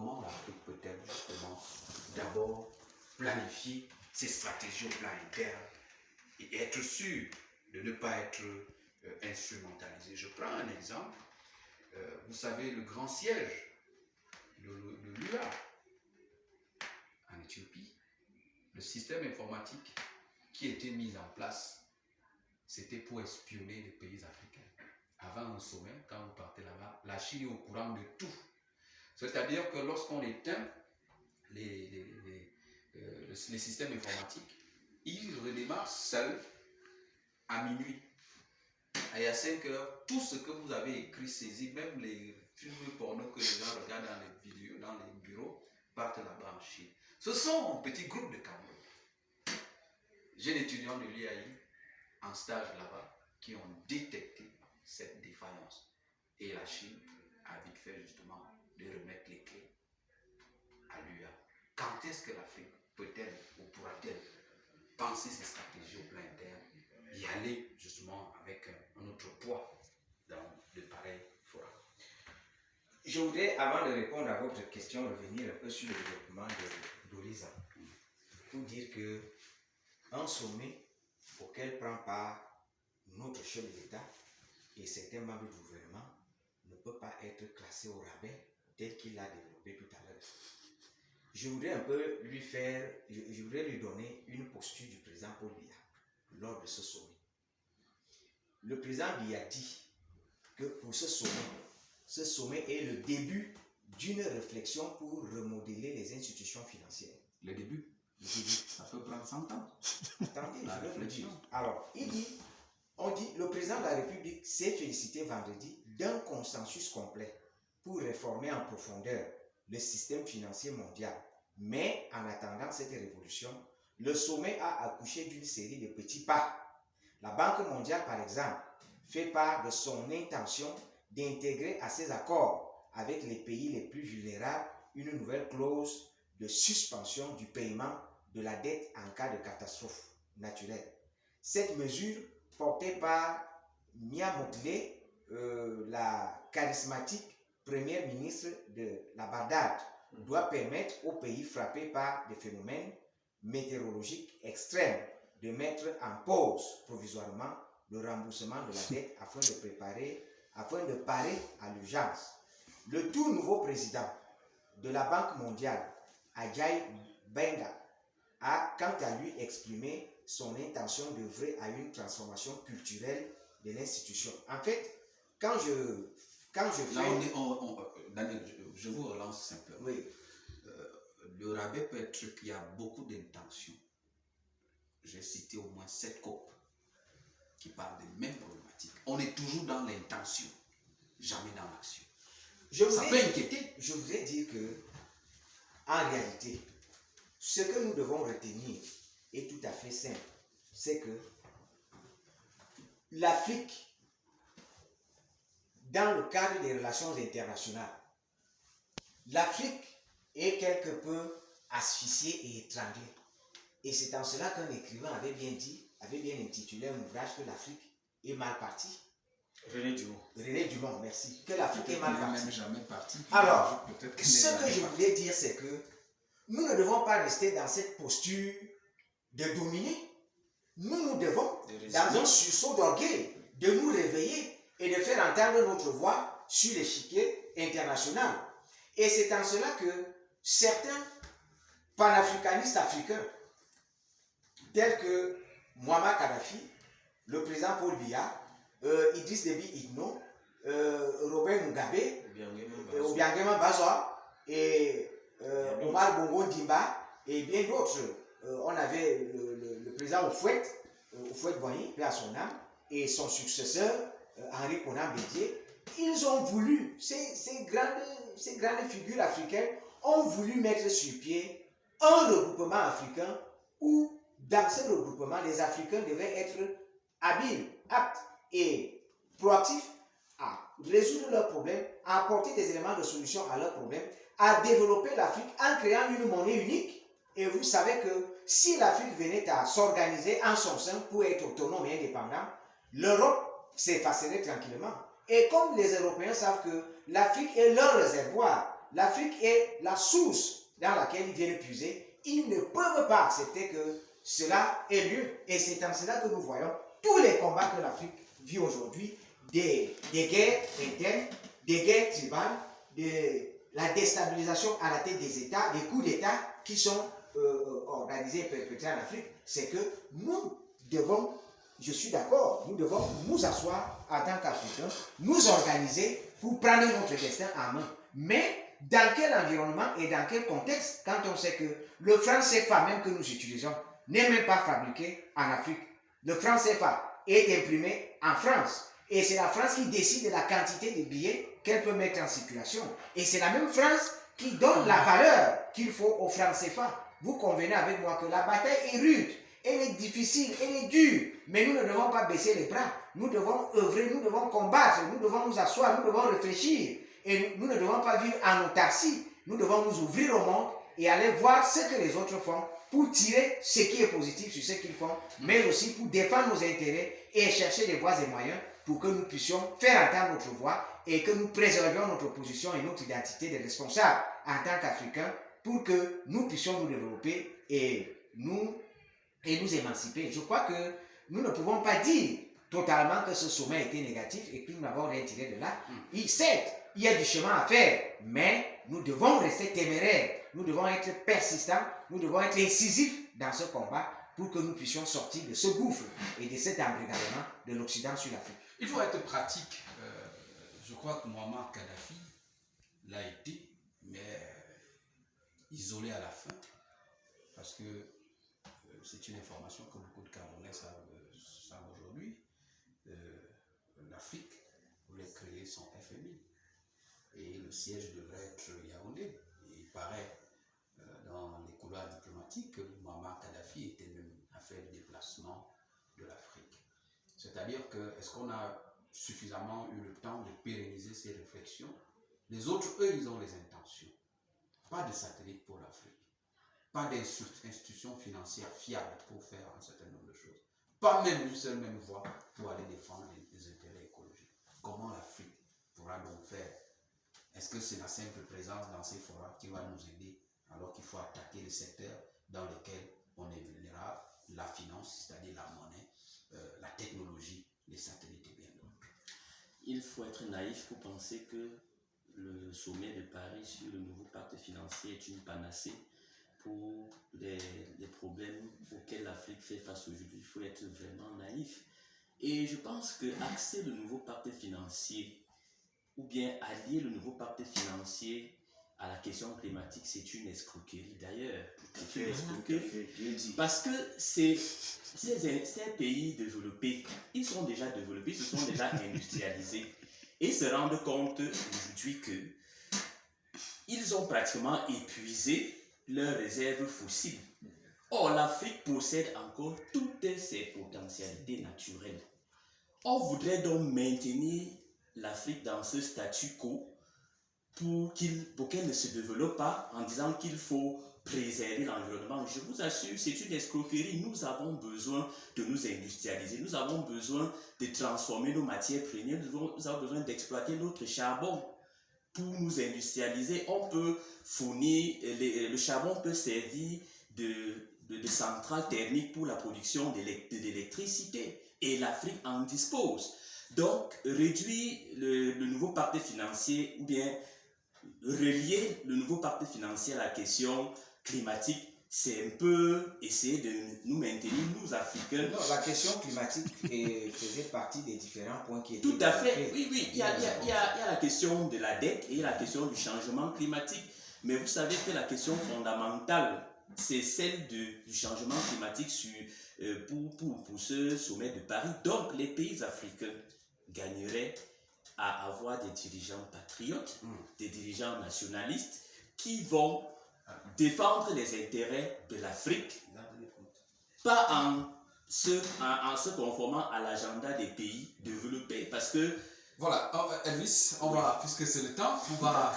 comment l'Afrique peut-elle justement d'abord planifier ses stratégies au plan interne et être sûr de ne pas être instrumentalisé. Je prends un exemple. Vous savez, le grand siège de l'UA en Éthiopie, le système informatique qui a été mis en place, c'était pour espionner les pays africains. Avant un sommet, quand vous partez là-bas, la Chine est au courant de tout. C'est-à-dire que lorsqu'on éteint les systèmes informatiques, ils redémarrent seuls à minuit. Et à 5 heures, tout ce que vous avez écrit, saisi, même les films porno que les gens regardent dans les vidéos, dans les bureaux, partent là-bas en Chine. Ce sont un petit groupe de Cameroun. J'ai des étudiants de l'IAI en stage là-bas qui ont détecté cette défaillance. Et la Chine a vite fait justement de remettre les clés à l'UA. Quand est-ce que l'Afrique peut-elle ou pourra-t-elle penser ses stratégies au plan interne, y aller justement avec un autre poids dans de pareils forats? Je voudrais, avant de répondre à votre question, revenir un peu sur le développement d'Oliza. Pour dire que un sommet auquel prend part notre chef d'État et certains membres du gouvernement ne peut pas être classé au rabais tel qu'il l'a développé tout à l'heure. Je voudrais un peu je voudrais lui donner une posture du président Paul Biya lors de ce sommet. Le président Biya dit que pour ce sommet est le début d'une réflexion pour remodeler les institutions financières. Le début? Le début, ça peut prendre 100 ans. Attendez, je vais vous dire. Alors, le président de la République s'est félicité vendredi d'un consensus complet pour réformer en profondeur le système financier mondial. Mais en attendant cette révolution, le sommet a accouché d'une série de petits pas. La Banque mondiale, par exemple, fait part de son intention d'intégrer à ses accords avec les pays les plus vulnérables une nouvelle clause de suspension du paiement de la dette en cas de catastrophe naturelle. Cette mesure, portée par Mia Mottley, la charismatique première ministre de la Bardade, doit permettre aux pays frappés par des phénomènes météorologiques extrêmes de mettre en pause provisoirement le remboursement de la dette afin de parer à l'urgence. Le tout nouveau président de la Banque mondiale, Ajay Banga, a quant à lui exprimé son intention d'œuvrer à une transformation culturelle de l'institution. En fait, quand je Daniel, je vous relance simplement. Oui. Le rabais peut être qu'il y a beaucoup d'intentions. J'ai cité au moins 7 COP qui parlent des mêmes problématiques. On est toujours dans l'intention, jamais dans l'action. Ça peut inquiéter. Je voudrais dire que, en réalité, ce que nous devons retenir est tout à fait simple. C'est que l'Afrique, dans le cadre des relations internationales, l'Afrique est quelque peu asphyxiée et étranglée. Et c'est en cela qu'un écrivain avait bien intitulé un ouvrage que l'Afrique est mal partie. René Dumont. René Dumont, merci. Que l'Afrique est mal partie. Jamais parti. Alors, ce que je voulais dire, c'est que nous ne devons pas rester dans cette posture de dominer. Nous devons, dans un sursaut d'orgueil, de nous réveiller et de faire entendre notre voix sur l'échiquier international. Et c'est en cela que certains panafricanistes africains, tels que Muammar Kadhafi, le président Paul Biya, Idriss Déby Itno, Robert Mugabe, Obiangema Bazoua et Omar Bongo Ndimba et bien d'autres. On avait le président Houphouët-Boigny, paix à son âme, et son successeur, Henri Konan Bédié. Ils ont voulu, ces grandes figures africaines ont voulu mettre sur pied un regroupement africain où, dans ce regroupement, les Africains devaient être habiles, aptes et proactifs à résoudre leurs problèmes, à apporter des éléments de solution à leurs problèmes, à développer l'Afrique en créant une monnaie unique. Et vous savez que si l'Afrique venait à s'organiser en son sein pour être autonome et indépendant, l'Europe s'effacerait tranquillement. Et comme les Européens savent que l'Afrique est leur réservoir, l'Afrique est la source dans laquelle ils viennent puiser. Ils ne peuvent pas accepter que cela ait lieu. Et c'est en cela que nous voyons tous les combats que l'Afrique vit aujourd'hui, des guerres internes, des guerres tribales, de la déstabilisation à la tête des États, des coups d'État qui sont organisés et perpétrés en Afrique. C'est que nous devons, je suis d'accord, nous devons nous asseoir en tant qu'Africains, nous organiser pour prendre notre destin en main. Mais dans quel environnement et dans quel contexte, quand on sait que le franc CFA même que nous utilisons n'est même pas fabriqué en Afrique. Le franc CFA est imprimé en France. Et c'est la France qui décide de la quantité de billets qu'elle peut mettre en circulation. Et c'est la même France qui donne la valeur qu'il faut au franc CFA. Vous convenez avec moi que la bataille est rude, elle est difficile, elle est dure. Mais nous ne devons pas baisser les bras. Nous devons œuvrer, nous devons combattre, nous devons nous asseoir, nous devons réfléchir. Et nous ne devons pas vivre en autarcie. Nous devons nous ouvrir au monde et aller voir ce que les autres font pour tirer ce qui est positif sur ce qu'ils font, mais aussi pour défendre nos intérêts et chercher des voies et moyens pour que nous puissions faire entendre notre voix et que nous préservions notre position et notre identité de responsables en tant qu'Africains pour que nous puissions nous développer et nous émanciper. Je crois que nous ne pouvons pas dire totalement que ce sommet était négatif et que nous n'avons rien tiré de là. Certes, il y a du chemin à faire, mais nous devons rester téméraires, nous devons être persistants, nous devons être incisifs dans ce combat pour que nous puissions sortir de ce gouffre et de cet embrigadement de l'Occident sur l'Afrique. Il faut être pratique. Je crois que Muammar Kadhafi l'a été, mais isolé à la fin, parce que c'est une information que beaucoup de Camerounais savent aujourd'hui. L'Afrique voulait créer son FMI et le siège devrait être Yaoundé. Et il paraît dans les couloirs diplomatiques que Muammar Kadhafi était même à faire le déplacement de l'Afrique. C'est-à-dire que, est-ce qu'on a suffisamment eu le temps de pérenniser ces réflexions? Les autres, eux, ils ont les intentions. Pas de satellite pour l'Afrique. Pas d'institutions financières fiables pour faire un certain nombre de choses. Pas même une seule même voie pour aller défendre les intérêts écologiques. Comment l'Afrique pourra donc faire? Est-ce que c'est la simple présence dans ces forats qui va nous aider alors qu'il faut attaquer les secteurs dans lesquels on est vulnérable, la finance, c'est-à-dire la monnaie, la technologie, les satellites et bien d'autres? Il faut être naïf pour penser que le sommet de Paris sur le nouveau pacte financier est une panacée pour les problèmes auxquels l'Afrique fait face aujourd'hui. Il faut être vraiment naïf. Et je pense que axer le nouveau pacte financier ou bien allier le nouveau pacte financier à la question climatique, c'est une escroquerie d'ailleurs. C'est une escroquerie. Parce que ces pays développés, ils sont déjà développés, ils se sont déjà industrialisés et se rendent compte aujourd'hui qu'ils ont pratiquement épuisé leurs réserves fossiles. Or, l'Afrique possède encore toutes ses potentialités naturelles. On voudrait donc maintenir l'Afrique dans ce statu quo pour qu'elle ne se développe pas en disant qu'il faut préserver l'environnement. Je vous assure, c'est une escroquerie. Nous avons besoin de nous industrialiser. Nous avons besoin de transformer nos matières premières. Nous avons besoin d'exploiter notre charbon pour nous industrialiser. On peut fournir, le charbon peut servir de centrale thermique pour la production d'électricité. Et l'Afrique en dispose. Donc, réduire le nouveau pacte financier ou bien relier le nouveau pacte financier à la question climatique, c'est un peu essayer de nous maintenir, nous Africains. Non, la question climatique faisait partie des différents points qui étaient... Tout à fait, oui, il y a la question de la dette et la question du changement climatique. Mais vous savez que la question fondamentale, c'est celle du changement climatique pour ce sommet de Paris. Donc, les pays africains gagneraient à avoir des dirigeants patriotes, des dirigeants nationalistes qui vont défendre les intérêts de l'Afrique, pas en se conformant à l'agenda des pays développés. Parce que... Voilà, Elvis, puisque c'est le temps, on va...